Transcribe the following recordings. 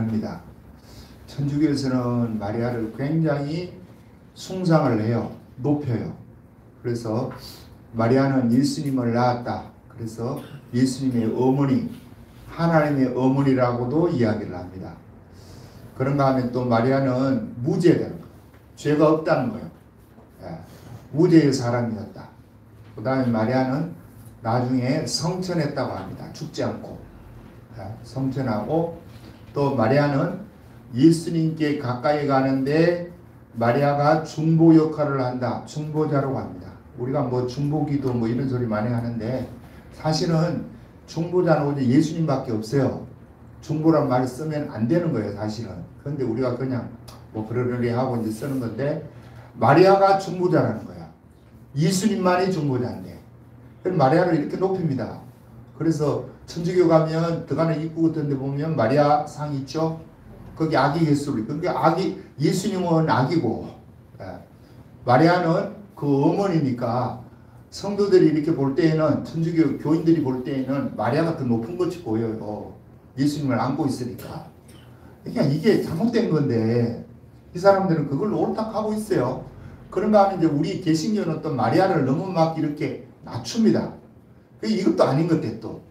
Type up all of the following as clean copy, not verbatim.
다릅니다. 천주교에서는 마리아를 굉장히 숭상을 해요. 높여요. 그래서 마리아는 예수님을 낳았다. 그래서 예수님의 어머니, 하나님의 어머니라고도 이야기를 합니다. 그런가 하면 또 마리아는 무죄되는 거예요. 죄가 없다는 거예요. 무죄의 사람이었다. 그 다음에 마리아는 나중에 성천했다고 합니다. 죽지 않고. 성천하고 또 마리아는 예수님께 가까이 가는데 마리아가 중보 역할을 한다. 중보자라고 합니다. 우리가 뭐 중보기도 뭐 이런 소리 많이 하는데 사실은 중보자는 오직 예수님밖에 없어요. 중보란 말을 쓰면 안 되는 거예요, 사실은. 그런데 우리가 그냥 뭐 그러려니 하고 이제 쓰는 건데 마리아가 중보자라는 거야. 예수님만이 중보자인데. 마리아를 이렇게 높입니다. 그래서 천주교 가면 들어가는 입구 같은 데 보면 마리아 상 있죠? 거기 아기 예수를. 그러니까 예수님은 아기고, 마리아는 그 어머니니까 성도들이 이렇게 볼 때에는, 천주교 교인들이 볼 때에는 마리아가 더 높은 것이 보여요. 예수님을 안고 있으니까. 그러니까 이게 잘못된 건데, 이 사람들은 그걸 옳다고 하고 있어요. 그런가 하면 이제 우리 개신교는 어떤 마리아를 너무 막 이렇게 낮춥니다. 이것도 아닌 것 같아, 또.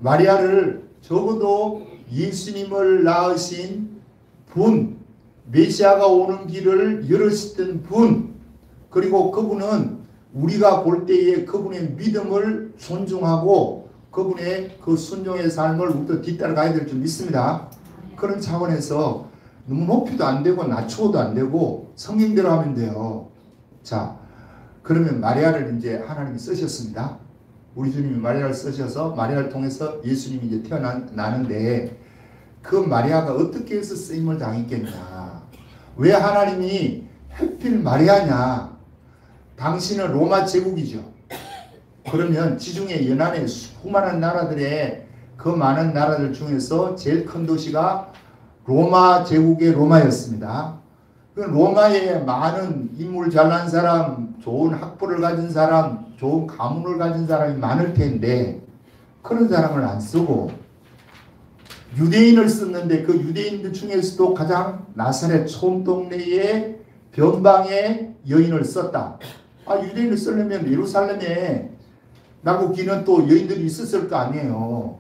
마리아를 적어도 예수님을 낳으신 분, 메시아가 오는 길을 열으시던 분, 그리고 그분은 우리가 볼 때에 그분의 믿음을 존중하고 그분의 그 순종의 삶을 우리도 뒤따라가야 될 줄 믿습니다. 그런 차원에서 너무 높이도 안 되고 낮추어도 안 되고 성경대로 하면 돼요. 자, 그러면 마리아를 이제 하나님이 쓰셨습니다. 우리 주님이 마리아를 쓰셔서 마리아를 통해서 예수님이 이제 태어나는데 그 마리아가 어떻게 해서 쓰임을 당했겠냐. 왜 하나님이 하필 마리아냐. 당신은 로마 제국이죠. 그러면 지중해 연안의 수많은 나라들의 그 많은 나라들 중에서 제일 큰 도시가 로마 제국의 로마였습니다. 그 로마에 많은 인물 잘난 사람, 좋은 학벌을 가진 사람, 좋은 가문을 가진 사람이 많을 텐데 그런 사람을 안 쓰고 유대인을 썼는데 그 유대인들 중에서도 가장 나사렛 촌동네의 변방의 여인을 썼다. 유대인을 쓰려면 예루살렘에 나고 기는 또 여인들이 있었을 거 아니에요.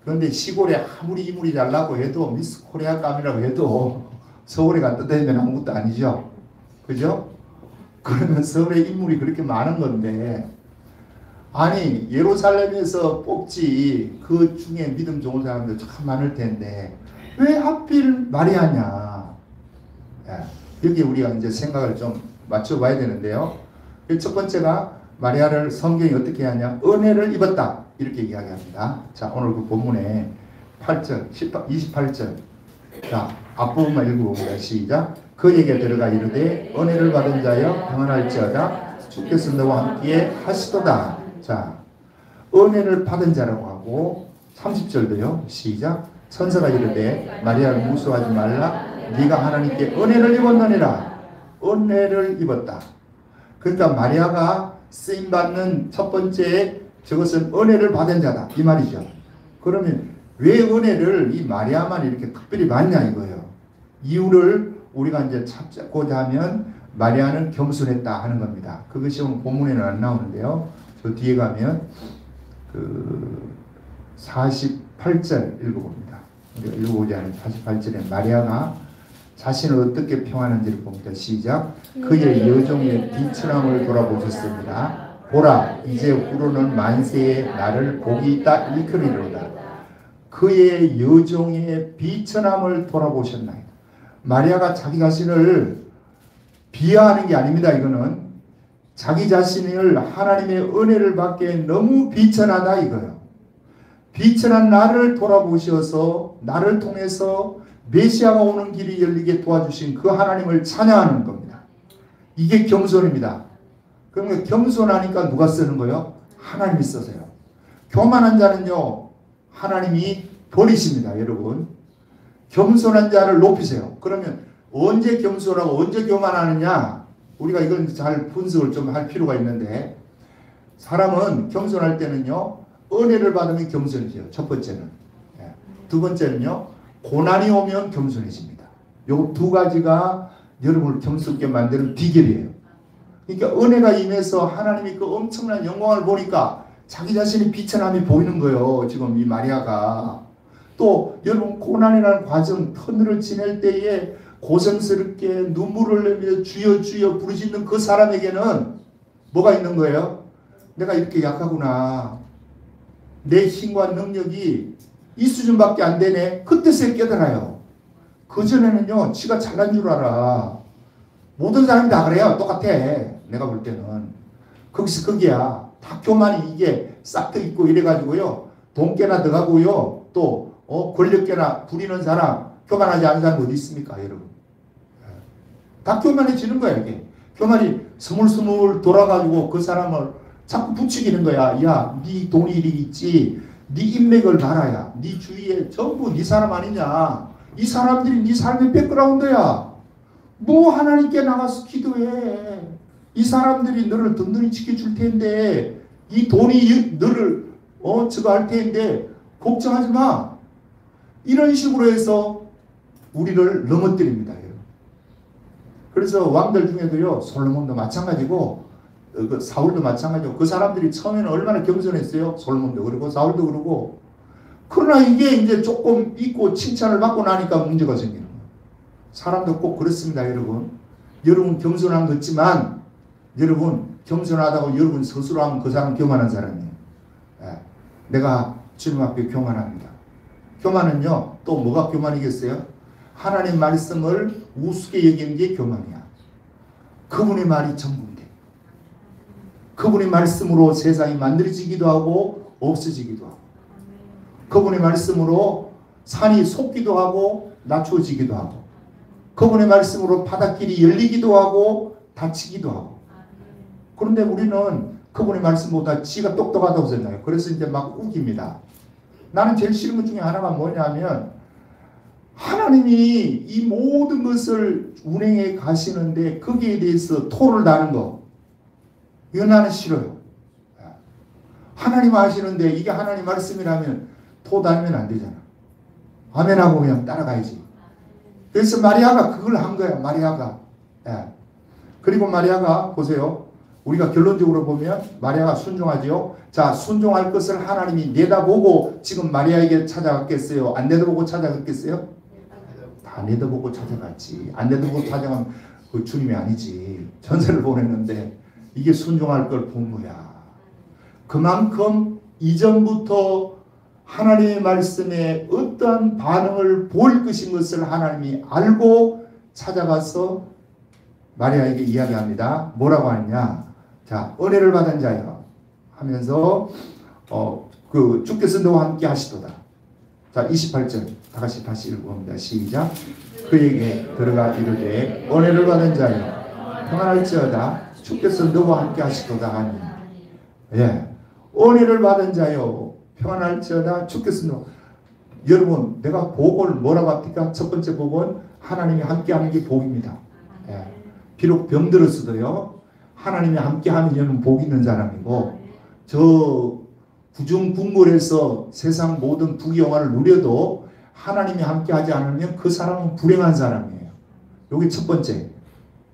그런데 시골에 아무리 인물이 잘나고 해도 미스 코리아감이라고 해도 서울에 갖다 대면 아무것도 아니죠. 그죠? 그러면 서울에 인물이 그렇게 많은 건데 아니 예루살렘에서 뽑지 그 중에 믿음 좋은 사람들 참 많을 텐데 왜 하필 마리아냐. 여기 우리가 이제 생각을 좀 맞춰봐야 되는데요. 첫 번째가 마리아를 성경이 어떻게 하냐. 은혜를 입었다. 이렇게 이야기합니다. 자, 오늘 그 본문에 8절, 28절. 자, 앞부분만 읽어봅니다. 시작. 그에게 들어가 이르되 은혜를 받은 자여 평안할지어다 주께서 너와 함께 하시도다. 자, 은혜를 받은 자라고 하고 30절도요. 시작. 천사가 이르되 마리아를 무서워하지 말라. 네가 하나님께 은혜를 입었느니라. 은혜를 입었다. 그러니까 마리아가 쓰임받는 첫 번째 저것은 은혜를 받은 자다. 이 말이죠. 그러면 왜 은혜를 이 마리아만 이렇게 특별히 받냐 이거예요. 이유를 우리가 이제 찾고자 하면 마리아는 겸손했다 하는 겁니다. 그것이 오늘 본문에는 안 나오는데요. 저 뒤에 가면 그 48절 읽어봅니다. 읽어보자 하는 48절에 마리아가 자신을 어떻게 평하는지를 봅니다. 시작. 그의 여종의 비천함을 돌아보셨습니다. 보라, 이제 후로는 만세에 나를 복이 있다 일컬이로다. 그의 여종의 비천함을 돌아보셨나이다. 마리아가 자기 자신을 비하하는 게 아닙니다. 이거는 자기 자신을 하나님의 은혜를 받기에 너무 비천하다 이거예요. 비천한 나를 돌아보셔서 나를 통해서 메시아가 오는 길이 열리게 도와주신 그 하나님을 찬양하는 겁니다. 이게 겸손입니다. 그러면 겸손하니까 누가 쓰는 거예요? 하나님이 써서요. 교만한 자는요, 하나님이 버리십니다, 여러분. 겸손한 자를 높이세요. 그러면 언제 겸손하고 언제 교만하느냐? 우리가 이건 잘 분석을 좀 할 필요가 있는데, 사람은 겸손할 때는요, 은혜를 받으면 겸손이죠. 첫 번째는. 두 번째는요, 고난이 오면 겸손해집니다. 요 두 가지가 여러분을 겸손하게 만드는 비결이에요. 그러니까 은혜가 임해서 하나님이 그 엄청난 영광을 보니까 자기 자신이 비천함이 보이는 거예요. 지금 이 마리아가. 또 여러분 고난이라는 과정 터널을 지낼 때에 고생스럽게 눈물을 내며 주여 주여 부르짖는 그 사람에게는 뭐가 있는 거예요? 내가 이렇게 약하구나. 내 힘과 능력이 이 수준밖에 안 되네. 그때서야 깨달아요. 그전에는요, 지가 잘난 줄 알아. 모든 사람이 다 그래요. 똑같아. 내가 볼 때는. 거기서 거기야. 다 교만이 이게 싹트 있고 이래가지고요. 돈깨나 들어가고요. 또, 권력깨나 부리는 사람, 교만하지 않은 사람 어디 있습니까, 여러분? 다 교만해지는 거야, 이게. 교만이 스물스물 돌아가지고 그 사람을 자꾸 부추기는 거야. 야, 네 돈이 이리 있지. 네 인맥을 봐라야. 네 주위에 전부 네 사람 아니냐. 이 사람들이 네 삶의 백그라운드야. 뭐 하나님께 나가서 기도해. 이 사람들이 너를 든든히 지켜줄 텐데 이 돈이 너를 저거 할 텐데 걱정하지 마. 이런 식으로 해서 우리를 넘어뜨립니다. 그래서 왕들 중에도요, 솔로몬도 마찬가지고 그 사울도 마찬가지고 그 사람들이 처음에는 얼마나 겸손했어요. 솔로몬도 그러고 사울도 그러고. 그러나 이게 이제 조금 있고 칭찬을 받고 나니까 문제가 생기는 거예요. 사람도 꼭 그렇습니다, 여러분. 여러분 겸손한 것 같지만 여러분 겸손하다고 여러분 스스로 하면 그 사람 교만한 사람이에요. 내가 주님 앞에 교만합니다. 교만은요, 또 뭐가 교만이겠어요? 하나님 말씀을 우습게 여기는 게 교만이야. 그분의 말이 전부인데. 그분의 말씀으로 세상이 만들어지기도 하고 없어지기도 하고. 그분의 말씀으로 산이 솟기도 하고 낮춰지기도 하고. 그분의 말씀으로 바닷길이 열리기도 하고 닫히기도 하고. 그런데 우리는 그분의 말씀보다 지가 똑똑하다고 생각해요. 그래서 이제 막 우깁니다. 나는 제일 싫은 것 중에 하나가 뭐냐면 하나님이 이 모든 것을 운행해 가시는데 거기에 대해서 토를 다는 거. 이거 나는 싫어요. 하나님 하시는데 이게 하나님 말씀이라면 토 달면 안 되잖아. 아멘하고 그냥 따라가야지. 그래서 마리아가 그걸 한 거야. 마리아가. 그리고 마리아가 보세요. 우리가 결론적으로 보면 마리아가 순종하지요. 자, 순종할 것을 하나님이 내다보고 지금 마리아에게 찾아갔겠어요? 안 내다보고 찾아갔겠어요? 다 내다보고 찾아갔지. 안 내다보고 찾아가면 그 주님이 아니지. 전세를 보냈는데 이게 순종할 걸 본 거야. 그만큼 이전부터 하나님의 말씀에 어떠한 반응을 보일 것인 것을 하나님이 알고 찾아가서 마리아에게 이야기합니다. 뭐라고 하느냐? 자, 은혜를 받은 자여 하면서 그 주께서 너와 함께 하시도다. 자, 28절 다시 읽어봅니다. 시작. 그에게 들어가 이르되 은혜를 받은 자여 평안할지어다 주께서 너와 함께 하시도다 하니. 예, 은혜를 받은 자여 평안할지어다 주께서 너. 여러분, 내가 복을 뭐라고 합니까? 첫 번째 복은 하나님이 함께하는 게 복입니다. 예, 비록 병들었어도요, 하나님이 함께하면 저는 복 있는 사람이고, 저 구중궁궐에서 세상 모든 부귀영화를 누려도 하나님이 함께하지 않으면 그 사람은 불행한 사람이에요. 여기 첫 번째.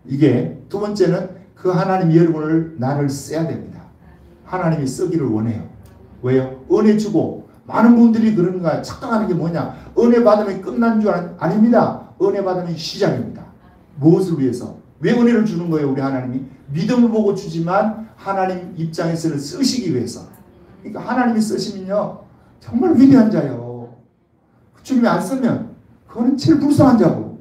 이게 두 번째는 그 하나님 여러분을 나를 써야 됩니다. 하나님이 쓰기를 원해요. 왜요? 은혜 주고 많은 분들이 그런 거야. 착각하는 게 뭐냐? 은혜 받으면 끝난 줄 아닙니다. 은혜 받으면 시작입니다. 무엇을 위해서? 왜 은혜를 주는 거예요? 우리 하나님이 믿음을 보고 주지만 하나님 입장에서는 쓰시기 위해서. 그러니까 하나님이 쓰시면요 정말 위대한 자요. 주님이 안 쓰면 그거는 제일 불쌍한 자고.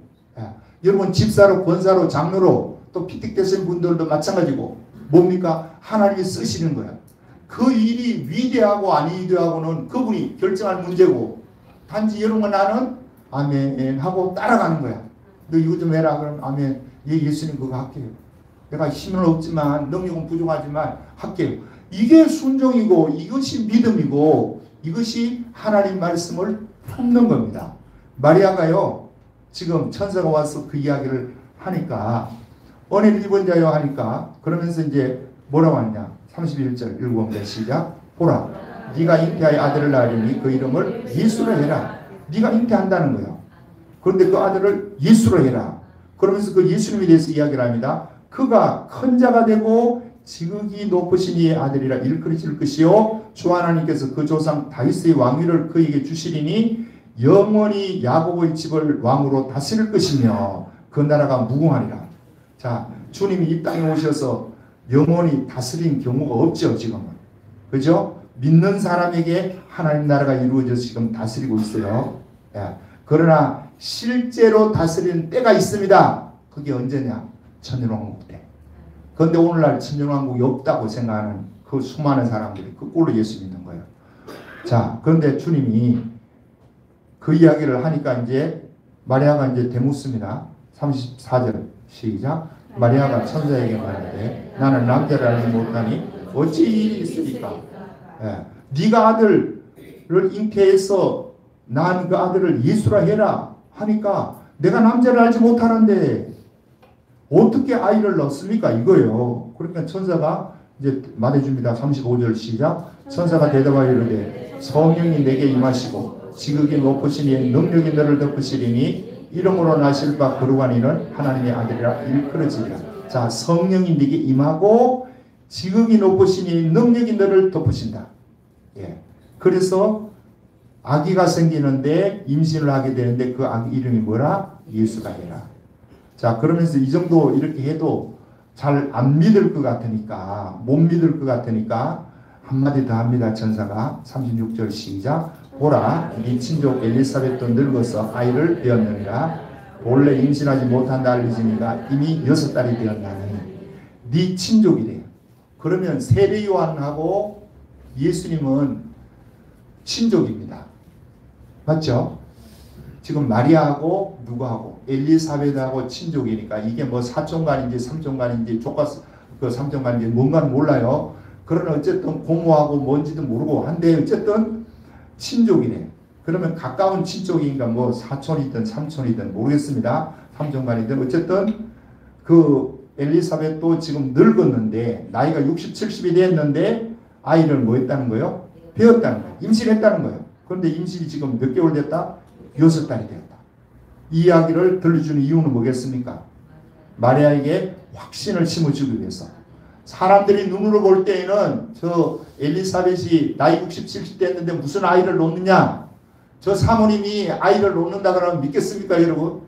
여러분 집사로 권사로 장로로 또 피택 되신 분들도 마찬가지고 뭡니까? 하나님이 쓰시는 거야. 그 일이 위대하고 아니되하고는 그분이 결정할 문제고 단지 여러분 나는 아멘 하고 따라가는 거야. 너 이거 좀 해라 그러면 아멘. 예, 예수님 그거 할게요. 내가 힘은 없지만 능력은 부족하지만 할게요. 이게 순종이고 이것이 믿음이고 이것이 하나님 말씀을 품는 겁니다. 마리아가요 지금 천사가 와서 그 이야기를 하니까 은혜를 입은 자여 하니까 그러면서 이제 뭐라고 하냐 31절 읽어봅니다. 시작. 보라 네가 잉태하여 아들을 낳으리니 그 이름을 예수라 해라. 네가 잉태한다는 거예요. 그런데 그 아들을 예수로 해라. 그러면서 그 예수님에 대해서 이야기를 합니다. 그가 큰 자가 되고 지극히 높으신 이의 아들이라 일컬어질 것이요 주 하나님께서 그 조상 다윗의 왕위를 그에게 주시리니 영원히 야곱의 집을 왕으로 다스릴 것이며 그 나라가 무궁하리라. 자, 주님이 이 땅에 오셔서 영원히 다스린 경우가 없죠, 지금은. 그죠? 믿는 사람에게 하나님 나라가 이루어져서 지금 다스리고 있어요. 예. 그러나 실제로 다스리는 때가 있습니다. 그게 언제냐? 천년왕국 때. 그런데 오늘날 천년왕국이 없다고 생각하는 그 수많은 사람들이 그 꼴로 예수 믿는 거예요. 자, 그런데 주님이 그 이야기를 하니까 이제 마리아가 이제 대묻습니다. 34절 시작. 마리아가 천사에게 말하되 나는 남자를 알지 못하니 어찌 이 일이 있으리까? 예. 네가 아들을 잉태해서 난 그 아들을 예수라 해라 하니까 내가 남자를 알지 못하는데 어떻게 아이를 낳습니까? 이거예요. 그러니까 천사가 이제 말해줍니다. 35절 시작. 천사가 대답하여 이르되 성령이 내게 임하시고 지극히 높으신 이의 능력이 너를 덮으시리니 이름으로 나실 바 거룩한 이는 하나님의 아들이라 일컬어지리라. 자, 성령이 네게 임하고 지극히 높으신 이의 능력이 너를 덮으신다. 예. 그래서 아기가 생기는데 임신을 하게 되는데 그 아기 이름이 뭐라? 예수가 해라. 자, 그러면서 이 정도 이렇게 해도 잘 안 믿을 것 같으니까, 못 믿을 것 같으니까 한마디 더 합니다. 천사가 36절 시작. 보라, 네 친족 엘리사벳도 늙어서 아이를 배었느니라. 본래 임신하지 못한다 알리지니가 이미 6달이 되었나니 네 친족이래요. 그러면 세례 요한하고 예수님은 친족입니다. 맞죠? 지금 마리아하고 누구하고 엘리사벳하고 친족이니까 이게 뭐 사촌간인지 삼촌간인지 조카 그 삼촌간인지 뭔가는 몰라요. 그러나 어쨌든 고모하고 뭔지도 모르고 한데 어쨌든 친족이네. 그러면 가까운 친족인가 뭐 사촌이든 삼촌이든 모르겠습니다. 삼촌간이든 어쨌든 그 엘리사벳도 지금 늙었는데 나이가 60, 70이 됐는데 아이를 뭐 했다는 거예요? 배웠다는 거예요. 임신했다는 거예요. 그런데 임신이 지금 몇 개월 됐다? 6달이 되었다. 이 이야기를 들려주는 이유는 뭐겠습니까? 마리아에게 확신을 심어주기 위해서. 사람들이 눈으로 볼 때에는 저 엘리사벳이 나이 60, 70 됐는데 무슨 아이를 놓느냐? 저 사모님이 아이를 놓는다 그러면 믿겠습니까, 여러분?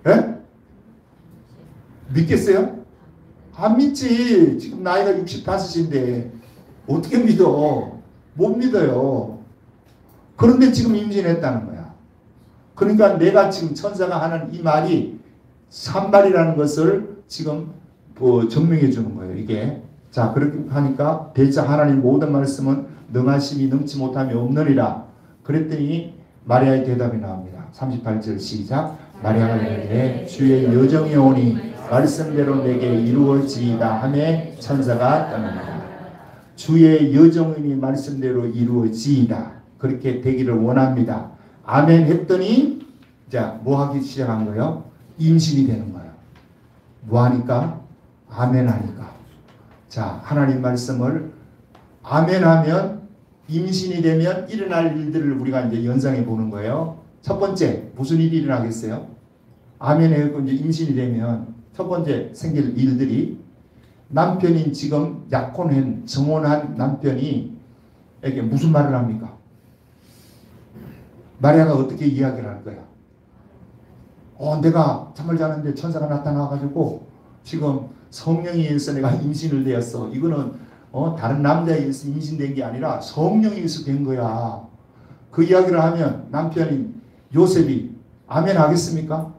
예? 믿겠어요? 안 믿지. 지금 나이가 65인데 어떻게 믿어? 못 믿어요. 그런데 지금 임신했다는 거야. 그러니까 내가 지금 천사가 하는 이 말이 산말이라는 것을 지금 증명해 주는 거예요. 이게. 자, 그렇게 하니까 대자 하나님 모든 말씀은 능하심이 능치 못함이 없느니라. 그랬더니 마리아의 대답이 나옵니다. 38절 시작. 마리아가 이르되 주의 여정이 오니 말씀대로 내게 이루어지이다 하매 천사가 떠납니다. 주의 여정이 말씀대로 이루어지이다. 그렇게 되기를 원합니다. 아멘 했더니 자, 뭐 하기 시작한 거예요? 임신이 되는 거예요. 뭐 하니까? 아멘 하니까. 자, 하나님 말씀을 아멘 하면 임신이 되면 일어날 일들을 우리가 이제 연상해 보는 거예요. 첫 번째, 무슨 일이 일어나겠어요? 아멘 하고 이제 임신이 되면 첫 번째 생길 일들이 남편이 지금 약혼한 정혼한 남편이 에게 무슨 말을 합니까? 마리아가 어떻게 이야기를 할 거야? 내가 잠을 자는데 천사가 나타나가지고 지금 성령에 의해서 내가 임신을 되었어. 이거는 다른 남자에 의해서 임신된 게 아니라 성령에 의해서 된 거야. 그 이야기를 하면 남편인 요셉이 아멘 하겠습니까?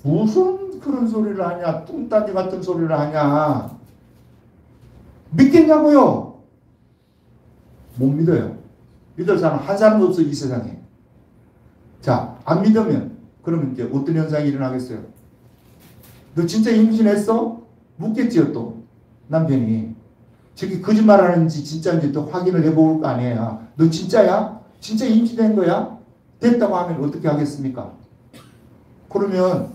무슨 그런 소리를 하냐? 뚱딴지 같은 소리를 하냐? 믿겠냐고요? 못 믿어요. 믿을 사람 한 사람도 없어 이 세상에. 자, 안 믿으면 그러면 이제 어떤 현상이 일어나겠어요? 너 진짜 임신했어? 묻겠지요 또 남편이. 저기 거짓말하는지 진짜인지 또 확인을 해볼 거 아니에요. 너 진짜야? 진짜 임신된 거야? 됐다고 하면 어떻게 하겠습니까? 그러면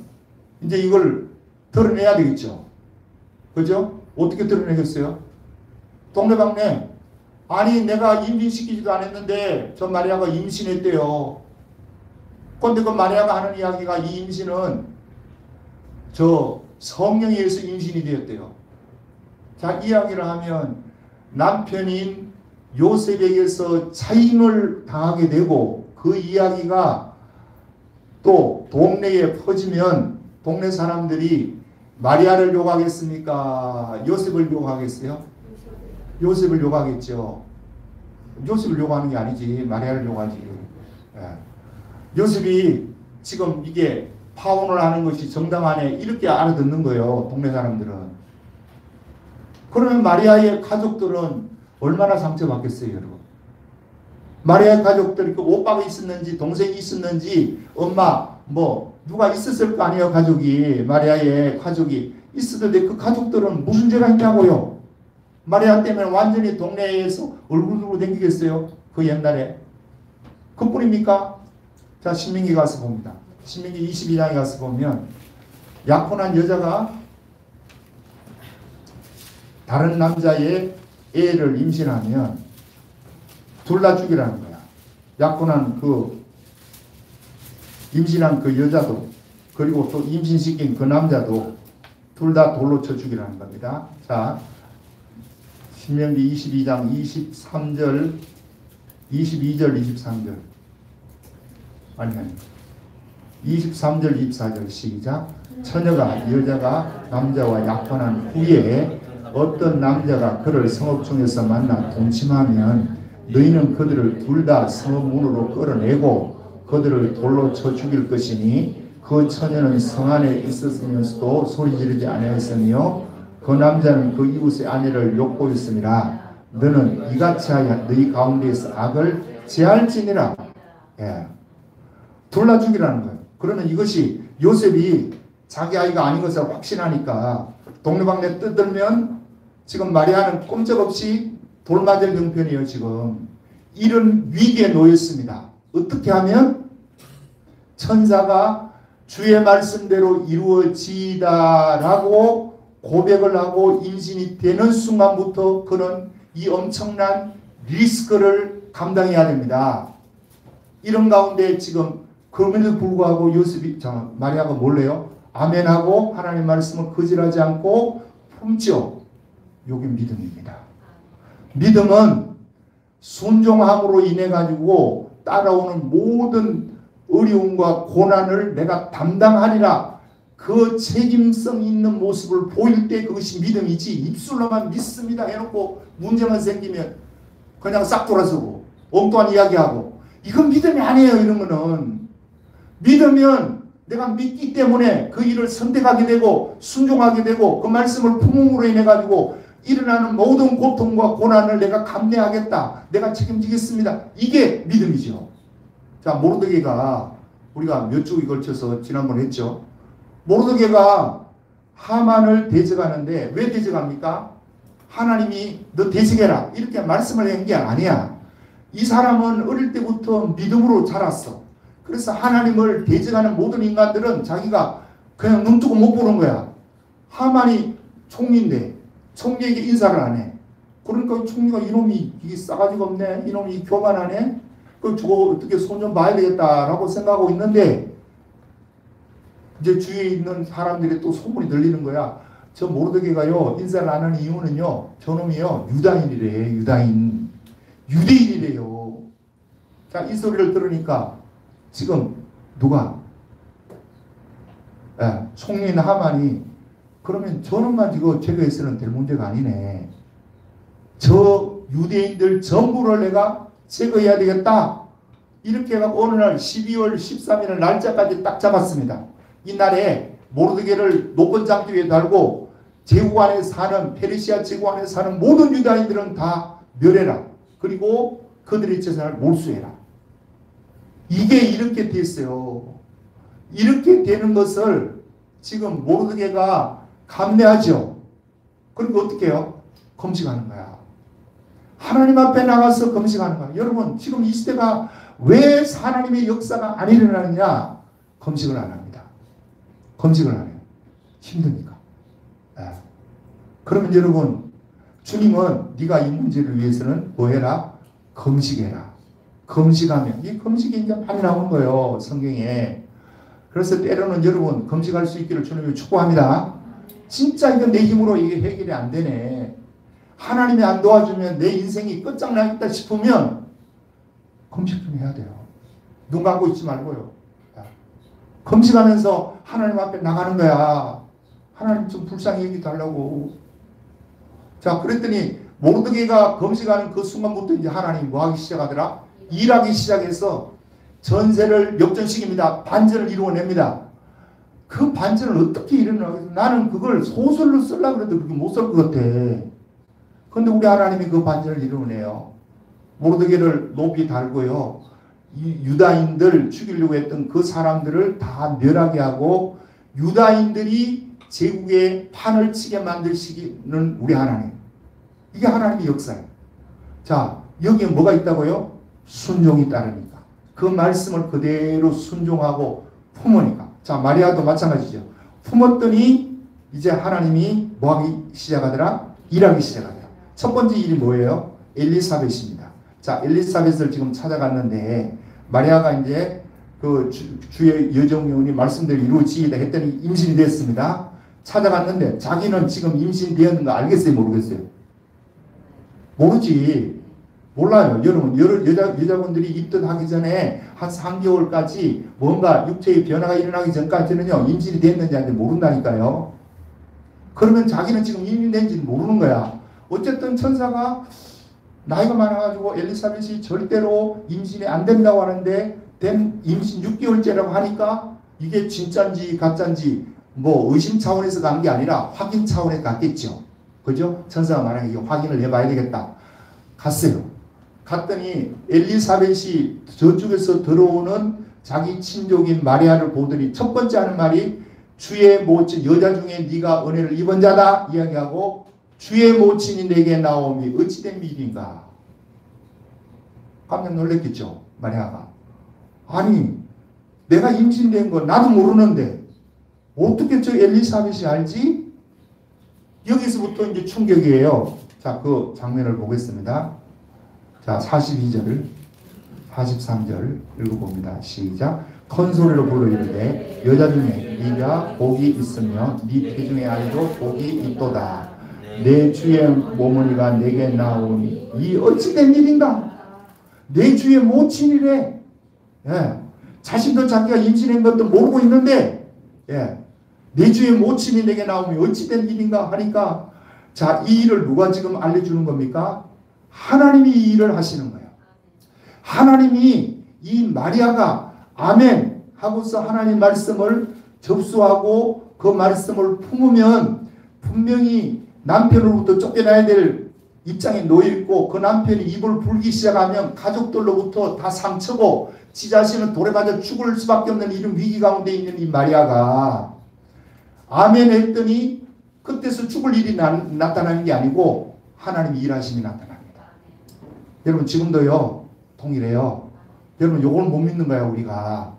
이제 이걸 드러내야 되겠죠. 그죠? 어떻게 드러내겠어요? 동네방네 아니 내가 임신시키지도 않았는데 저 마리아가 임신했대요. 그런데 그 마리아가 하는 이야기가 이 임신은 저 성령에 의해서 임신이 되었대요. 자, 이야기를 하면 남편인 요셉에게서 차임을 당하게 되고 그 이야기가 또 동네에 퍼지면 동네 사람들이 마리아를 욕하겠습니까? 요셉을 욕하겠어요? 요셉을 욕하겠죠. 요셉을 욕하는 게 아니지. 마리아를 욕하지. 예. 요셉이 지금 이게 파혼을 하는 것이 정당하네 이렇게 알아듣는 거예요. 동네 사람들은. 그러면 마리아의 가족들은 얼마나 상처받겠어요, 여러분. 마리아의 가족들이 그 오빠가 있었는지 동생이 있었는지 엄마 뭐 누가 있었을 거 아니에요. 가족이. 마리아의 가족이 있었는데 그 가족들은 무슨 죄가 있냐고요. 마리아 때문에 완전히 동네에서 얼굴 들고 다니겠어요. 그 옛날에. 그뿐입니까? 자, 신명기 가서 봅니다. 신명기 22장에 가서 보면 약혼한 여자가 다른 남자의 애를 임신하면 둘 다 죽이라는 거야. 약혼한 그 임신한 그 여자도 그리고 또 임신시킨 그 남자도 둘 다 돌로 쳐 죽이라는 겁니다. 자, 신명기 22장 23절 22절 23절 아니 23절 24절 시작. 처녀가 여자가 남자와 약혼한 후에 어떤 남자가 그를 성읍 중에서 만나 동침하면 너희는 그들을 둘 다 성읍 문으로 끌어내고 그들을 돌로 쳐 죽일 것이니 그 처녀는 성 안에 있었으면서도 소리 지르지 아니하였으며 그 남자는 그 이웃의 아내를 욕보였음이라. 너는 이같이 하여 너희 가운데에서 악을 제할지니라. 예. 둘 다 죽이라는 거예요. 그러면 이것이 요셉이 자기 아이가 아닌 것을 확신하니까 동네방네 뜯으면 지금 마리아는 꼼짝없이 돌맞을 형편이에요. 지금 이런 위기에 놓였습니다. 어떻게 하면 천사가 주의 말씀대로 이루어지다라고 고백을 하고 임신이 되는 순간부터 그는 이 엄청난 리스크를 감당해야 됩니다. 이런 가운데 지금 그럼에도 불구하고 요셉이 마리아가 몰래요. 아멘하고 하나님 말씀을 거절하지 않고 품죠. 이게 믿음입니다. 믿음은 순종함으로 인해 가지고 따라오는 모든 어려움과 고난을 내가 담당하리라. 그 책임성 있는 모습을 보일 때 그것이 믿음이지 입술로만 믿습니다 해놓고 문제만 생기면 그냥 싹 돌아서고 엉뚱한 이야기하고 이건 믿음이 아니에요. 이런 거는 믿으면 내가 믿기 때문에 그 일을 선택하게 되고 순종하게 되고 그 말씀을 품음으로 인해 가지고 일어나는 모든 고통과 고난을 내가 감내하겠다. 내가 책임지겠습니다. 이게 믿음이죠. 자, 모르드게가 우리가 몇 주에 걸쳐서 지난번 했죠. 모르드게가 하만을 대적하는데 왜 대적합니까? 하나님이 너 대적해라 이렇게 말씀을 한 게 아니야. 이 사람은 어릴 때부터 믿음으로 자랐어. 그래서 하나님을 대적하는 모든 인간들은 자기가 그냥 눈 뜨고 못 보는 거야. 하만이 총리인데 총리에게 인사를 안 해. 그러니까 총리가 이놈이 이게 싸가지가 없네. 이놈이 교만하네. 그 저거 어떻게 손 좀 봐야 되겠다라고 생각하고 있는데 이제 주위에 있는 사람들이 또 소문이 들리는 거야. 저 모르드게가요 인사를 안 하는 이유는요 저놈이요 유다인이래. 유대인이래요. 자, 이 소리를 들으니까 지금 누가 총리인 하만이 그러면 저놈만 지금 제거해서는 될 문제가 아니네. 저 유대인들 전부를 내가 제거해야 되겠다. 이렇게 해서 어느 날 12월 13일 날짜까지 딱 잡았습니다. 이날에 모르드게를 높은 장대 위에 달고 제국 안에 사는 페르시아 제국 안에 사는 모든 유다인들은 다 멸해라. 그리고 그들의 재산을 몰수해라. 이게 이렇게 됐어요. 이렇게 되는 것을 지금 모르드게가 감내하죠. 그러니까 어떻게 해요? 금식하는 거야. 하나님 앞에 나가서 금식하는 거야. 여러분 지금 이 시대가 왜 하나님의 역사가 안 일어나느냐? 금식을 안 합니다. 금식을 안 해요. 힘드니까. 그러면 여러분 주님은 네가 이 문제를 위해서는 뭐 해라? 금식해라. 금식하면. 이 금식이 이제 많이 나온 거예요. 성경에. 그래서 때로는 여러분 금식할 수 있기를 주님이 축복합니다. 진짜 이거 내 힘으로 이게 해결이 안 되네. 하나님이 안 도와주면 내 인생이 끝장나겠다 싶으면 금식 좀 해야 돼요. 눈 감고 있지 말고요. 금식하면서 하나님 앞에 나가는 거야. 하나님 좀 불쌍히 여기 달라고. 자, 그랬더니 모르드게가 금식하는 그 순간부터 이제 하나님이 뭐 하기 시작하더라? 일하기 시작해서 전세를 역전시킵니다. 반전을 이루어냅니다. 그 반전을 어떻게 이루나? 나는 그걸 소설로 쓰려고 해도 그렇게 못 쓸 것 같아. 근데 우리 하나님이 그 반전을 이루어내요. 모르드게를 높이 달고요. 이 유다인들 죽이려고 했던 그 사람들을 다 멸하게 하고 유다인들이 제국의 판을 치게 만드시는 우리 하나님. 이게 하나님의 역사예요. 자, 여기에 뭐가 있다고요? 순종이 따르니까. 그 말씀을 그대로 순종하고 품으니까. 자, 마리아도 마찬가지죠. 품었더니 이제 하나님이 뭐 하기 시작하더라? 일하기 시작하더라. 첫 번째 일이 뭐예요? 엘리사벳입니다. 자, 엘리사벳을 지금 찾아갔는데 마리아가 이제 그 주의 여정요원이 말씀대로 이루어지다 했더니 임신이 됐습니다. 찾아갔는데 자기는 지금 임신되었는 거 알겠어요? 모르겠어요? 모르지. 몰라요. 여러분, 여자분들이 입덧하기 전에 한 3개월까지 뭔가 육체의 변화가 일어나기 전까지는요, 임신이 됐는지 아닌지 모른다니까요. 그러면 자기는 지금 임신된지 모르는 거야. 어쨌든 천사가 나이가 많아가지고 엘리사벳이 절대로 임신이 안 된다고 하는데, 임신 6개월째라고 하니까 이게 진짜인지 가짜인지 뭐 의심 차원에서 간 게 아니라 확인 차원에 갔겠죠. 그죠? 천사가 말하는 게 확인을 해봐야 되겠다. 갔어요. 갔더니 엘리사벳이 저쪽에서 들어오는 자기 친족인 마리아를 보더니 첫 번째 하는 말이 주의 모친 여자 중에 네가 은혜를 입은 자다 이야기하고 주의 모친이 내게 나옴이 어찌된 일인가. 깜짝 놀랐겠죠. 마리아가. 아니 내가 임신된 거 나도 모르는데 어떻게 저 엘리사벳이 알지? 여기서부터 이제 충격이에요. 자, 그 장면을 보겠습니다. 자, 42절, 43절 읽어봅니다. 시작. 큰 소리로 부르 이르되 여자 중에 네가 복이 있으며 네 태중의 아이도 복이 있도다. 내 주의 모모니가 내게 나오니 이 어찌된 일인가? 내 주의 모친이래. 예. 자신도 자기가 임신한 것도 모르고 있는데, 예. 내 주의 모친이 내게 나오니 어찌된 일인가 하니까, 자, 이 일을 누가 지금 알려주는 겁니까? 하나님이 이 일을 하시는 거예요. 하나님이 이 마리아가 아멘 하고서 하나님 말씀을 접수하고 그 말씀을 품으면 분명히 남편으로부터 쫓겨나야 될 입장에 놓여있고 그 남편이 입을 불기 시작하면 가족들로부터 다 상처고 지 자신은 돌에 맞아 죽을 수밖에 없는 이런 위기 가운데 있는 이 마리아가 아멘 했더니 그때서 죽을 일이 나타나는 게 아니고 하나님의 일하심이 나타납니다. 여러분 지금도요 동일해요. 여러분 요걸 못 믿는 거야 우리가.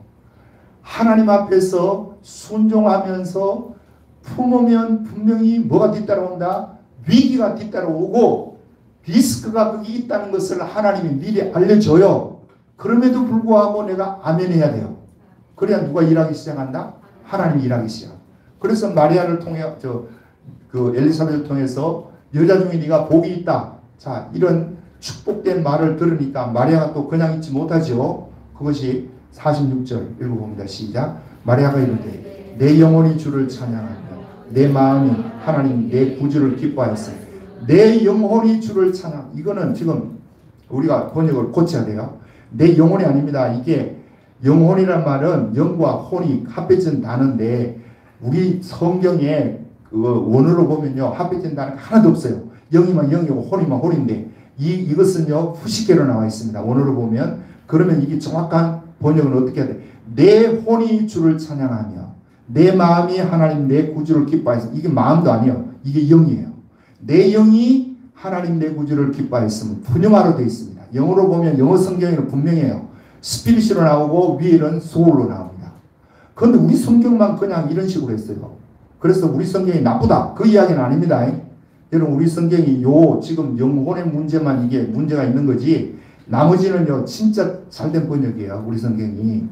하나님 앞에서 순종하면서 품으면 분명히 뭐가 뒤따라온다? 위기가 뒤따라오고 리스크가 거기 있다는 것을 하나님이 미리 알려줘요. 그럼에도 불구하고 내가 아멘 해야 돼요. 그래야 누가 일하기 시작한다? 하나님이 일하기 시작. 그래서 마리아를 통해 그 엘리사벳을 통해서 여자 중에 네가 복이 있다. 자, 이런 축복된 말을 들으니까 마리아가 또 그냥 있지 못하죠. 그것이 46절 읽어봅니다. 시작. 마리아가 이르되 내 영혼이 주를 찬양하며 내 마음이 하나님 내 구주를 기뻐하였으니 내 영혼이 주를 찬양. 이거는 지금 우리가 번역을 고쳐야 돼요. 내 영혼이 아닙니다. 이게 영혼이란 말은 영과 혼이 합해진 단어인데 우리 성경에 그 원어로 보면요 합해진 단어가 하나도 없어요. 영이면 영이고 혼이면 혼인데 이것은요 후식계로 나와 있습니다. 원어로 보면. 그러면 이게 정확한 번역은 어떻게 해야 돼? 내 혼이 주를 찬양하며 내 마음이 하나님 내 구주를 기뻐하였으며. 이게 마음도 아니에요. 이게 영이에요. 내 영이 하나님 내 구주를 기뻐하였으면 분영화로 되어 있습니다. 영어로 보면 영어 성경에는 분명해요. 스피릿으로 나오고 위에는 소울로 나옵니다. 그런데 우리 성경만 그냥 이런 식으로 했어요. 그래서 우리 성경이 나쁘다. 그 이야기는 아닙니다. 여러분 우리 성경이 지금 영혼의 문제만 이게 문제가 있는 거지 나머지는요, 진짜 잘된 번역이에요. 우리 성경이.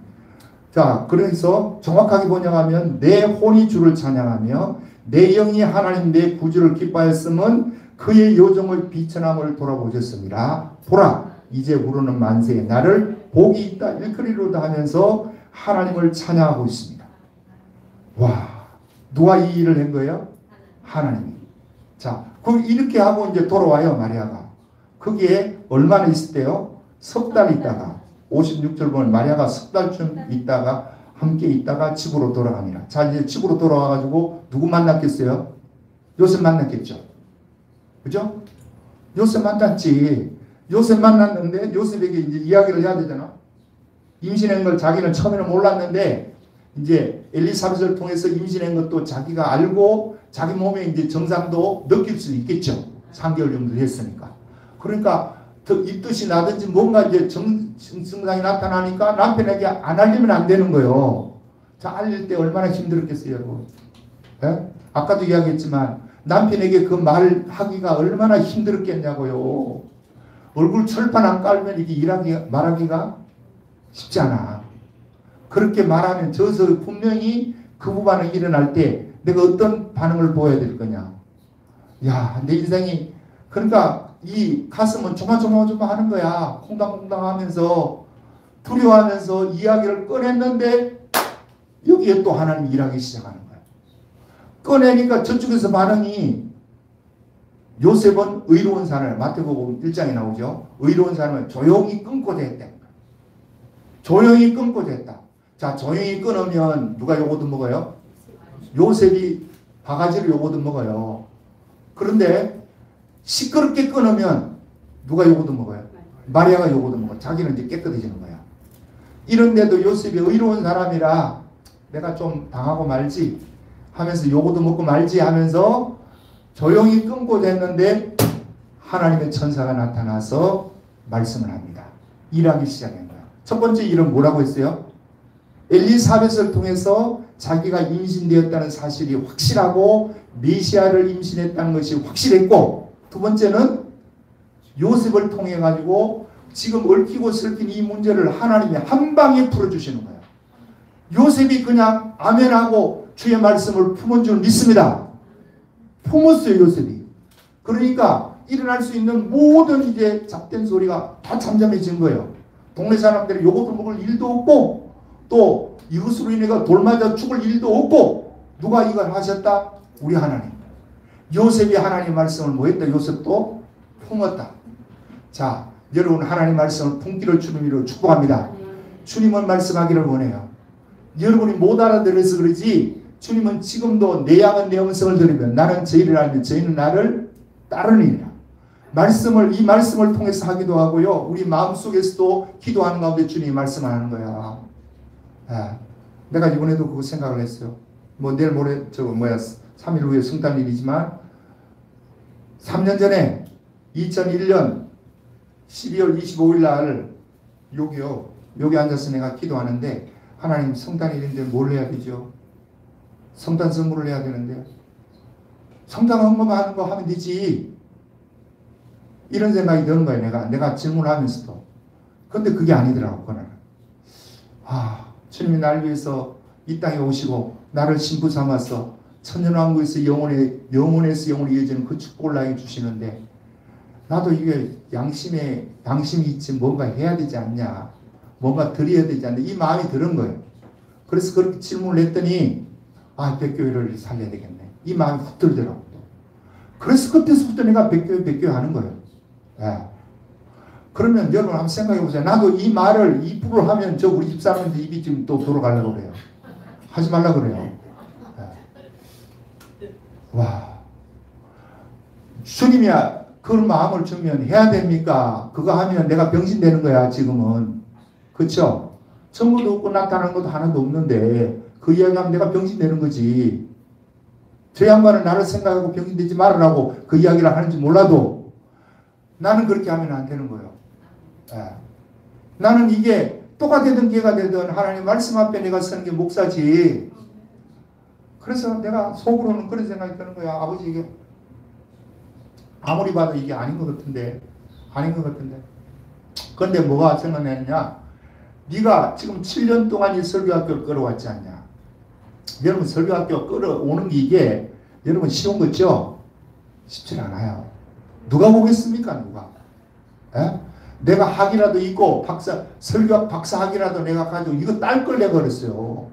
자, 그래서 정확하게 번역하면 내 혼이 주를 찬양하며 내 영이 하나님 내 구주를 기뻐하였음은 그의 요정의 비천함을 돌아보셨습니다. 보라, 이제 우러는 만세에 나를 복이 있다 일컬이로다 하면서 하나님을 찬양하고 있습니다. 와, 누가 이 일을 한 거예요? 하나님이. 자, 그럼 이렇게 하고 이제 돌아와요, 마리아가. 거기에 얼마나 있었대요? 석 달 있다가 56절 보면 마리아가 석 달쯤 있다가 함께 있다가 집으로 돌아갑니다. 자, 이제 집으로 돌아와가지고 누구 만났겠어요? 요셉 만났겠죠. 그죠? 요셉 만났지. 요셉 만났는데 요셉에게 이제 이야기를 해야 되잖아. 임신한 걸 자기는 처음에는 몰랐는데 이제 엘리사벳을 통해서 임신한 것도 자기가 알고 자기 몸에 이제 정상도 느낄 수 있겠죠. 3개월 정도 됐으니까. 그러니까 더 입덧이 나든지 뭔가 이제 증상이 나타나니까 남편에게 안 알리면 안 되는 거예요. 자, 알릴 때 얼마나 힘들었겠어요, 여러분. 예? 아까도 이야기했지만 남편에게 그 말하기가 얼마나 힘들었겠냐고요. 얼굴 철판 안 깔면 이게 말하기가 쉽지 않아. 그렇게 말하면 저서 분명히 그 부반응이 일어날 때 내가 어떤 반응을 보여야 될 거냐. 야, 내 인생이, 그러니까 이 가슴은 조마조마조마 하는 거야. 콩당콩당 하면서 두려워하면서 이야기를 꺼냈는데 여기에 또 하나님 일하기 시작하는 거야. 꺼내니까 저쪽에서 반응이 요셉은 의로운 사람을 마태복음 1장에 나오죠. 의로운 사람을 조용히 끊고 됐대. 조용히 끊고 됐다. 자, 조용히 끊으면 누가 요거도 먹어요? 요셉이 바가지를 요거도 먹어요. 그런데 시끄럽게 끊으면 누가 요거도 먹어요? 마리아가 요거도 먹어. 자기는 이제 깨끗해지는 거야. 이런데도 요셉이 의로운 사람이라 내가 좀 당하고 말지 하면서 요거도 먹고 말지 하면서 조용히 끊고 됐는데 하나님의 천사가 나타나서 말씀을 합니다. 일하기 시작한 거야. 첫 번째 일은 뭐라고 했어요? 엘리사벳을 통해서 자기가 임신되었다는 사실이 확실하고 메시아를 임신했다는 것이 확실했고, 두 번째는 요셉을 통해 가지고 지금 얽히고 설킨 이 문제를 하나님이 한 방에 풀어주시는 거예요. 요셉이 그냥 아멘하고 주의 말씀을 품은 줄 믿습니다. 품었어요, 요셉이. 그러니까 일어날 수 있는 모든 이제 잡된 소리가 다 잠잠해진 거예요. 동네 사람들이 요것도 먹을 일도 없고 또 이것으로 인해서 돌맞아 죽을 일도 없고 누가 이걸 하셨다? 우리 하나님. 요셉이 하나님 말씀을 뭐 했다? 요셉도 품었다. 자, 여러분 하나님 말씀을 품기를 주님으로 축복합니다. 주님은 말씀하기를 원해요. 여러분이 못 알아들어서 그러지 주님은 지금도 내 양은 내 음성을 들으면 나는 저희를 알면 저희는 나를 따르니라. 이 말씀을 통해서 하기도 하고요. 우리 마음속에서도 기도하는 가운데 주님이 말씀하는 거야. 아, 내가 이번에도 그 생각을 했어요. 뭐 내일 모레 3일 후에 성탄일이지만 3년 전에 2001년 12월 25일 날 여기 앉아서 내가 기도하는데 하나님 성탄일인데 뭘 해야 되죠? 성탄 선물을 해야 되는데 성탄 헌금하는 거 하면 되지. 이런 생각이 드는 거예요. 내가 질문하면서도. 그런데 그게 아니더라고. 그날은. 주님이 날 위해서 이 땅에 오시고 나를 신부 삼아서 천년왕국에서 영원에서 영원히 이어지는 그 축복을 나에게 주시는데 나도 이게 양심이 있지 뭔가 해야 되지 않냐. 뭔가 드려야 되지 않냐. 이 마음이 드는 거예요. 그래서 그렇게 질문을 했더니 백교회를 살려야 되겠네. 이 마음이 훅 들더라고. 그래서 그때서부터 내가 백교회 하는 거예요. 예. 그러면 여러분 한번 생각해 보세요. 나도 이 말을 2%를 하면 우리 집사람한테 입이 지금 또 돌아가려고 그래요. 하지 말라고 그래요. 예. 와. 주님이 그런 마음을 주면 해야 됩니까? 그거 하면 내가 병신 되는 거야, 지금은. 그쵸? 전부도 없고 나타나는 것도 하나도 없는데, 그 이야기하면 내가 병신 되는 거지. 저 양반은 나를 생각하고 병신 되지 말으라고 그 이야기를 하는지 몰라도, 나는 그렇게 하면 안 되는 거예요. 예. 나는 이게 똑가 되든 개가 되든 하나님 말씀 앞에 내가 서는 게 목사지. 그래서 내가 속으로는 그런 생각이 드는 거야. 아버지 이게 아무리 봐도 이게 아닌 것 같은데 그런데 뭐가 생각나느냐? 네가 지금 7년 동안 이 설교학교를 끌어왔지 않냐? 여러분 설교학교 끌어오는 게 이게 여러분 쉬운 거죠? 쉽지 않아요. 누가 보겠습니까? 누가? 에? 내가 학이라도 있고 설교학 박사 학이라도 내가 가지고 이거 딸 걸 내가 그랬어요.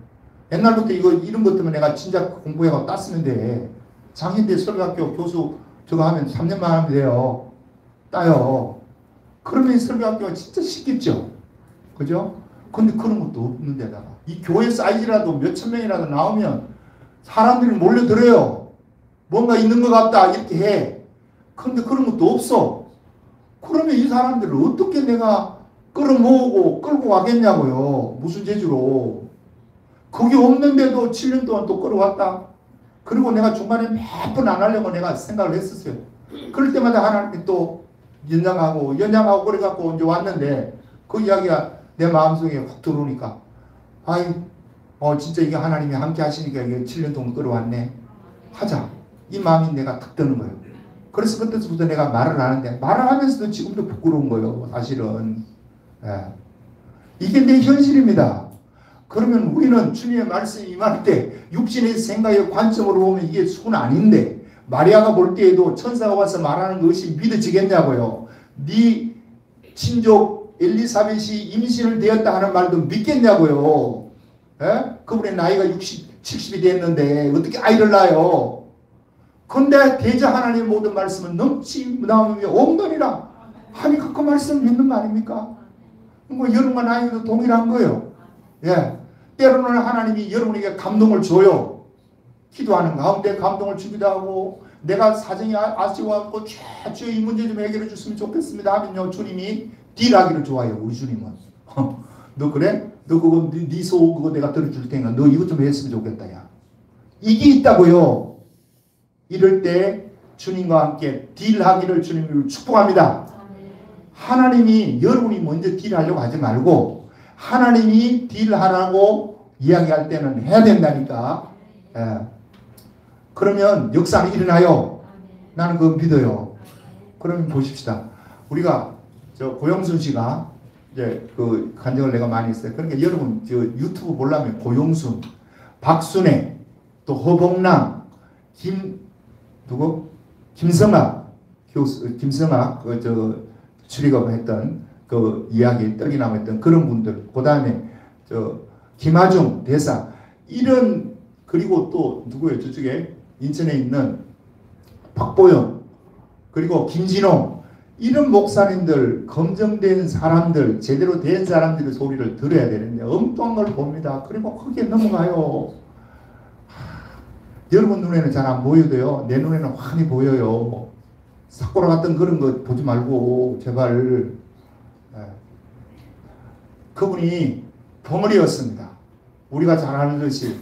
옛날부터 이런 것 때문에 내가 진짜 공부해서 땄으면 돼. 장인대 설교학교 교수 저거 하면 3년만 하면 돼요. 따요. 그러면 설교학교가 진짜 쉽겠죠. 그죠? 근데 그런 것도 없는 데다가 이 교회 사이즈라도 몇천 명이라도 나오면 사람들이 몰려들어요. 뭔가 있는 것 같다 이렇게 해. 근데 그런 것도 없어. 그러면 이 사람들을 어떻게 내가 끌어모으고 끌고 가겠냐고요. 무슨 재주로. 그게 없는데도 7년 동안 또 끌어왔다. 그리고 내가 중간에 몇 번 안 하려고 내가 생각을 했었어요. 그럴 때마다 하나님이 또 연장하고 그래갖고 이제 왔는데 그 이야기가 내 마음속에 확 들어오니까 진짜 이게 하나님이 함께 하시니까 이게 7년 동안 끌어왔네. 하자. 이 마음이 내가 탁 드는 거예요. 그래서 그때부터 내가 말을 하는데 말을 하면서도 지금도 부끄러운 거예요. 사실은. 예. 이게 내 현실입니다. 그러면 우리는 주님의 말씀이 임할 때 육신의 생각의 관점으로 보면 이게 수는 아닌데 마리아가 볼 때에도 천사가 와서 말하는 것이 믿어지겠냐고요. 네 친족 엘리사벳이 임신을 되었다 하는 말도 믿겠냐고요. 예? 그분의 나이가 60, 70이 됐는데 어떻게 아이를 낳아요. 근데 대저 하나님의 모든 말씀은 넘치 나오며 온전이라 하니까 그 말씀을 믿는 거 아닙니까? 뭐 여러분과 나이도 동일한 거예요. 예. 때로는 하나님이 여러분에게 감동을 줘요. 기도하는 가운데 감동을 주기도 하고 내가 사정이 아쉬워갖고 주여 이 문제 좀 해결해 줬으면 좋겠습니다 하면요 주님이 딜하기를 좋아해요. 우리 주님은. 너 그래? 너 그거 네 소원 그거 내가 들어줄 테니까 너 이것 좀 했으면 좋겠다 야. 이게 있다고요. 이럴 때 주님과 함께 딜하기를 주님을 축복합니다. 하나님이 여러분이 먼저 딜하려고 하지 말고 하나님이 딜하라고 이야기할 때는 해야 된다니까. 예. 그러면 역사는 일어나요. 나는 그거 믿어요. 그러면 보십시다. 우리가 고영순 씨가 이제 그 간증을 내가 많이 했어요. 그러니까 여러분 유튜브 보려면 고영순, 박순애, 또 허봉남, 김성학 교수, 김성학 출입업했던 그 이야기 떡이나무 했던 그런 분들, 그 다음에 김하중 대사 이런 그리고 또 누구예요? 저쪽에 인천에 있는 박보영 그리고 김진홍 이런 목사님들 검증된 사람들 제대로 된 사람들의 소리를 들어야 되는데 엉뚱한 걸 봅니다. 그리고 크게 넘어가요. 여러분 눈에는 잘 안 보여도요. 내 눈에는 환히 보여요. 사고라 같은 그런 거 보지 말고 제발. 그분이 벙어리였습니다. 우리가 잘 아는 것이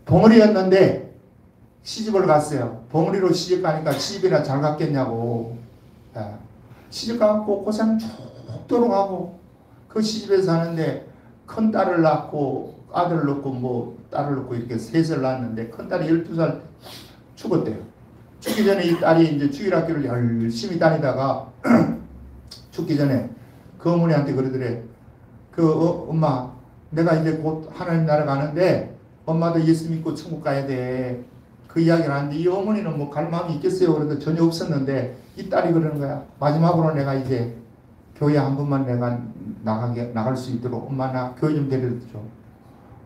벙어리였는데 시집을 갔어요. 벙어리로 시집 가니까 시집이나 잘 갔겠냐고. 시집 가고 고생 죽도록 하고 그 시집에 사는데 큰 딸을 낳고 아들을 낳고 뭐 딸을 낳고 이렇게 셋을 낳았는데 큰 딸이 12살 죽었대요. 죽기 전에 이 딸이 이제 주일학교를 열심히 다니다가 죽기 전에 그 어머니한테 그러더래. 엄마 내가 이제 곧 하나님 나라 가는데 엄마도 예수 믿고 천국 가야 돼. 그 이야기를 하는데 이 어머니는 뭐 갈 마음이 있겠어요. 그래도 전혀 없었는데 이 딸이 그러는 거야. 마지막으로 내가 이제 교회 한 번만 내가 나갈 수 있도록 엄마 나 교회 좀 데려줘.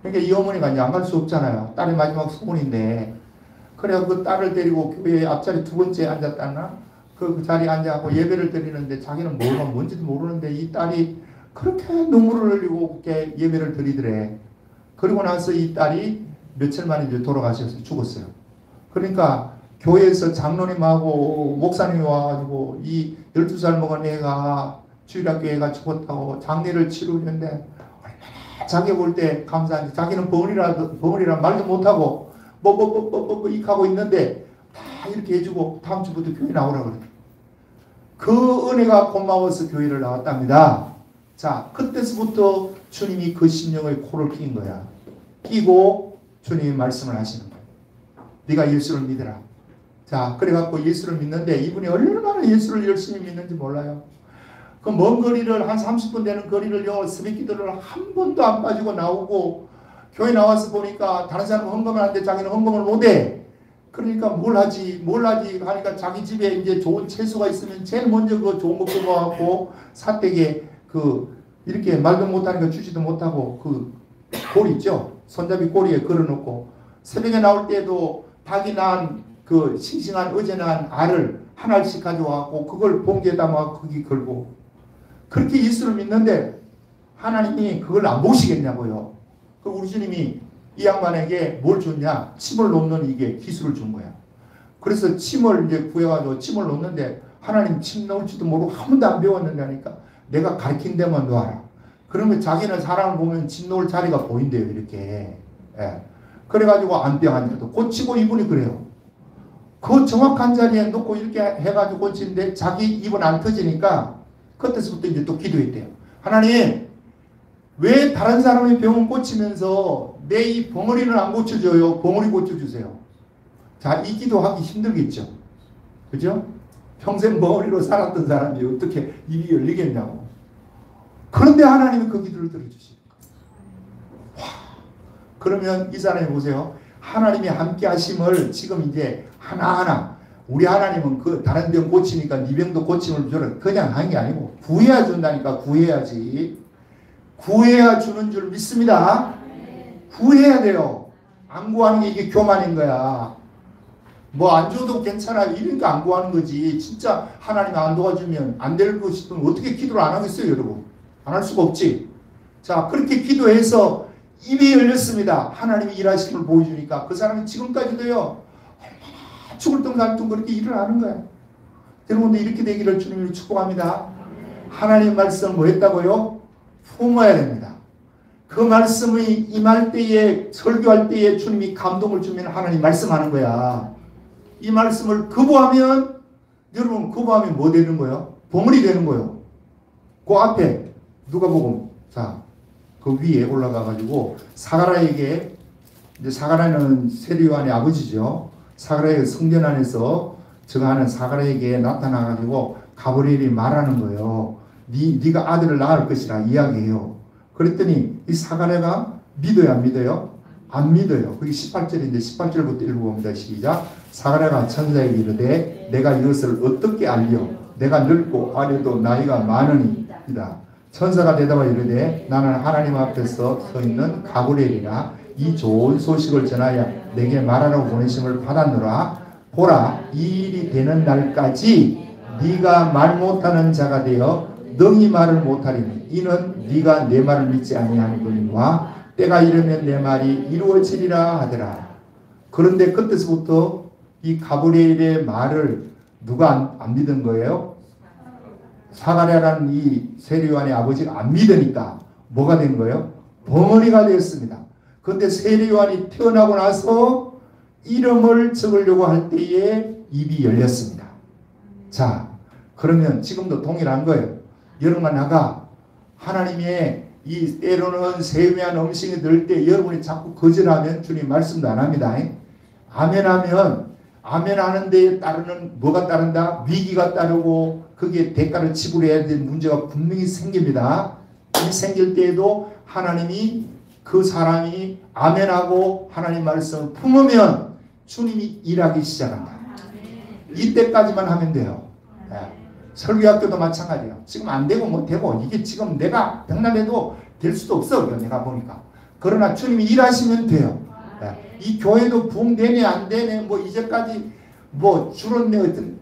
그러니까 이 어머니가 이제 안 갈 수 없잖아요. 딸이 마지막 소원인데. 그래서 그 딸을 데리고 교회 앞자리 두 번째 앉았다나 그 자리에 앉아갖고 예배를 드리는데 자기는 뭐가 뭔지도 모르는데 이 딸이 그렇게 눈물을 흘리고 그렇게 예배를 드리더래. 그리고 나서 이 딸이 며칠 만에 이제 돌아가셔서 죽었어요. 그러니까 교회에서 장로님하고 목사님이 와가지고 이 12살 먹은 애가 주일학교 애가 죽었다고 장례를 치르는데 얼마나 자기 볼 때 감사한지 자기는 벙어리라 말도 못하고 이하고 있는데 다 이렇게 해주고 다음 주부터 교회 나오라 그래. 그 은혜가 고마워서 교회를 나왔답니다. 자, 그때서부터 주님이 그 심령의 코를 낀 거야. 끼고 주님이 말씀을 하시는 거야. 네가 예수를 믿으라. 자, 그래갖고 예수를 믿는데 이분이 얼마나 예수를 열심히 믿는지 몰라요. 그 먼 거리를 한 30분 되는 거리를요 새벽 기도를 한 번도 안 빠지고 나오고 교회 나와서 보니까 다른 사람은 헌금을 하는데 자기는 헌금을 못해. 그러니까 뭘 하지 하니까 자기 집에 이제 좋은 채소가 있으면 제일 먼저 그 좋은 거 뽑아갖고 사댁에 그 이렇게 말도 못하니까 주지도 못하고 그 골 있죠. 손잡이 꼬리에 걸어놓고 새벽에 나올 때도 닭이 낳은 그 싱싱한 어제 낳은 알을 한 알씩 가져와갖고 그걸 봉지에 담아 거기 걸고 그렇게 예수를 믿는데 하나님이 그걸 안 보시겠냐고요. 그 우리 주님이 이 양반에게 뭘 줬냐? 침을 놓는 이게 기술을 준 거야. 그래서 침을 이제 구해가지고 침을 놓는데 하나님 침 놓을지도 모르고 한 번도 안 배웠는다니까 내가 가르친 데만 놓아라. 그러면 자기는 사람을 보면 침 놓을 자리가 보인대요. 이렇게. 예. 그래가지고 안병환자도 고치고 이분이 그래요. 그 정확한 자리에 놓고 이렇게 해가지고 고치는데 자기 입은 안 터지니까 그때서부터 이제 또 기도했대요. 하나님 왜 다른 사람의 병은 고치면서 내 이 벙어리는 안 고쳐줘요? 벙어리 고쳐주세요. 자, 이 기도하기 힘들겠죠. 그죠? 평생 벙어리로 살았던 사람이 어떻게 입이 열리겠냐고. 그런데 하나님이 그 기도를 들어주시고. 그러면 이 사람이 보세요. 하나님이 함께 하심을 지금 이제 하나하나 우리 하나님은 그 다른 병 고치니까 네 병도 고침을 줘라. 그냥 하는 게 아니고 구해야 준다니까. 구해야지. 구해야 주는 줄 믿습니다. 구해야 돼요. 안 구하는 게 이게 교만인 거야. 뭐 안 줘도 괜찮아 이러니까 안 구하는 거지. 진짜 하나님 안 도와주면 안 될 거 싶으면 어떻게 기도를 안 하겠어요 여러분. 안 할 수가 없지. 자 그렇게 기도해서 입이 열렸습니다. 하나님이 일하심을 보여주니까 그 사람이 지금까지도요 죽을 둥살둥 그렇게 일을 하는 거야. 여러분도 이렇게 되기를 주님으로 축복합니다. 하나님 말씀 뭐 했다고요? 품어야 됩니다. 그 말씀이 임할 때에 설교할 때에 주님이 감동을 주면 하나님 말씀하는 거야. 이 말씀을 거부하면 여러분 거부하면 뭐 되는 거예요? 봉헌이 되는 거예요. 그 앞에 누가복음 자 그 위에 올라가 가지고 사가랴에게 이제 사가랴는 세례 요한의 아버지죠. 사가랴의 성전 안에서 저하는 사가랴에게 나타나 가지고 가브리엘이 말하는 거예요. 네가 아들을 낳을 것이라 이야기해요. 그랬더니 이 사가랴가 믿어요 안 믿어요? 안 믿어요. 그게 18절인데 18절부터 읽어봅니다. 시작. 사가랴가 천사에게 이르되 내가 이것을 어떻게 알려? 내가 늙고 아래도 나이가 많으니이다. 천사가 대답하여 이르되 나는 하나님 앞에서 서 있는 가브리엘이라 이 좋은 소식을 전하여 내게 말하라고 보내심을 받았노라. 보라 이 일이 되는 날까지 네가 말 못하는 자가 되어 능히 말을 못하리니 이는 네가 내 말을 믿지 아니하는거니와 때가 이르면 내 말이 이루어지리라 하더라. 그런데 그때서부터 이 가브리엘의 말을 누가 안 믿은 거예요? 사가랴라는 이 세례 요한의 아버지가 안 믿으니까 뭐가 된 거예요? 벙어리가 되었습니다. 그런데 세례 요한이 태어나고 나서 이름을 적으려고 할 때에 입이 열렸습니다. 자, 그러면 지금도 동일한 거예요. 여러분과 나가 하나님의 이 때로는 세미한 음식이 들 때 여러분이 자꾸 거절하면 주님 말씀도 안 합니다. 아멘하면 아멘 하는 데에 따르는 뭐가 따른다? 위기가 따르고 거기에 대가를 지불해야 될 문제가 분명히 생깁니다. 이 생길 때에도 하나님이 그 사람이 아멘하고 하나님 말씀을 품으면 주님이 일하기 시작한다. 이때까지만 하면 돼요. 네. 설교학교도 마찬가지예요. 지금 안 되고 못 되고 이게 지금 내가 백날해도 될 수도 없어. 내가 보니까. 그러나 주님이 일하시면 돼요. 네. 이 교회도 부흥되네 안 되네 뭐 이제까지 뭐 줄었네 어떤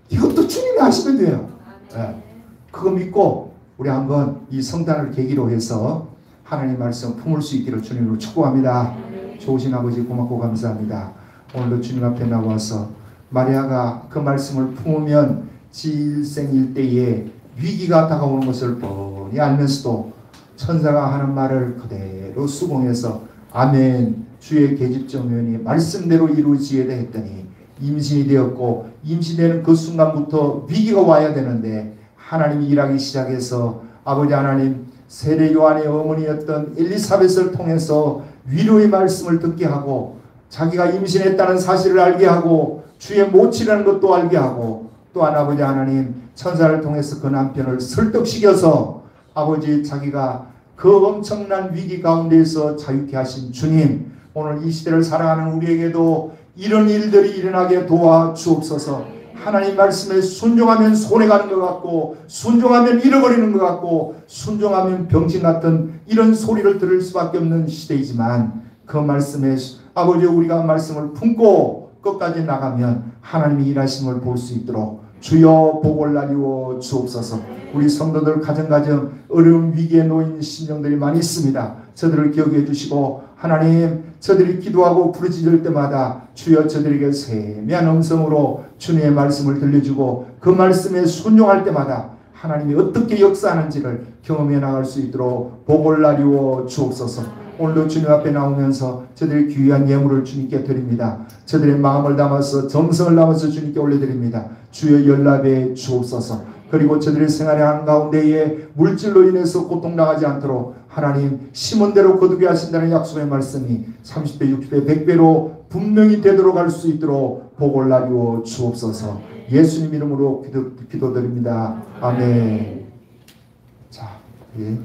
이것도 주님이 하시면 돼요. 네. 그거 믿고 우리 한번 이 성단을 계기로 해서 하나님 말씀 품을 수 있기를 주님으로 축복합니다. 좋으신 아버지 고맙고 감사합니다. 오늘도 주님 앞에 나와서 마리아가 그 말씀을 품으면 질생일 때에 위기가 다가오는 것을 뻔히 알면서도 천사가 하는 말을 그대로 수긍해서 아멘 주의 계집정면이 말씀대로 이루어지게 했더니 임신이 되었고 임신되는 그 순간부터 위기가 와야 되는데 하나님이 일하기 시작해서 아버지 하나님 세례 요한의 어머니였던 엘리사벳을 통해서 위로의 말씀을 듣게 하고 자기가 임신했다는 사실을 알게 하고 주의 모치라는 것도 알게 하고 또한 아버지 하나님 천사를 통해서 그 남편을 설득시켜서 아버지 자기가 그 엄청난 위기 가운데에서 자유케 하신 주님, 오늘 이 시대를 살아가는 우리에게도 이런 일들이 일어나게 도와주옵소서. 하나님 말씀에 순종하면 손해가는 것 같고, 순종하면 잃어버리는 것 같고, 순종하면 병신 같은 이런 소리를 들을 수밖에 없는 시대이지만, 그 말씀에 아버지 우리가 말씀을 품고 끝까지 나가면 하나님이 일하심을 볼 수 있도록 주여 복을 나리워 주옵소서. 우리 성도들 가정가정 어려운 위기에 놓인 심령들이 많이 있습니다. 저들을 기억해 주시고 하나님, 저들이 기도하고 부르짖을 때마다 주여 저들에게 세미한 음성으로 주님의 말씀을 들려주고 그 말씀에 순종할 때마다 하나님이 어떻게 역사하는지를 경험해 나갈 수 있도록 복을 나리워 주옵소서. 오늘도 주님 앞에 나오면서 저들의 귀한 예물을 주님께 드립니다. 저들의 마음을 담아서 정성을 담아서 주님께 올려드립니다. 주여 연락해 주옵소서. 그리고 저들의 생활의 한가운데에 물질로 인해서 고통당하지 않도록 하나님 심은 대로 거두게 하신다는 약속의 말씀이 30배, 60배, 100배로 분명히 되도록 할 수 있도록 복을 나리워 주옵소서. 예수님 이름으로 기도드립니다. 아멘. 자, 예.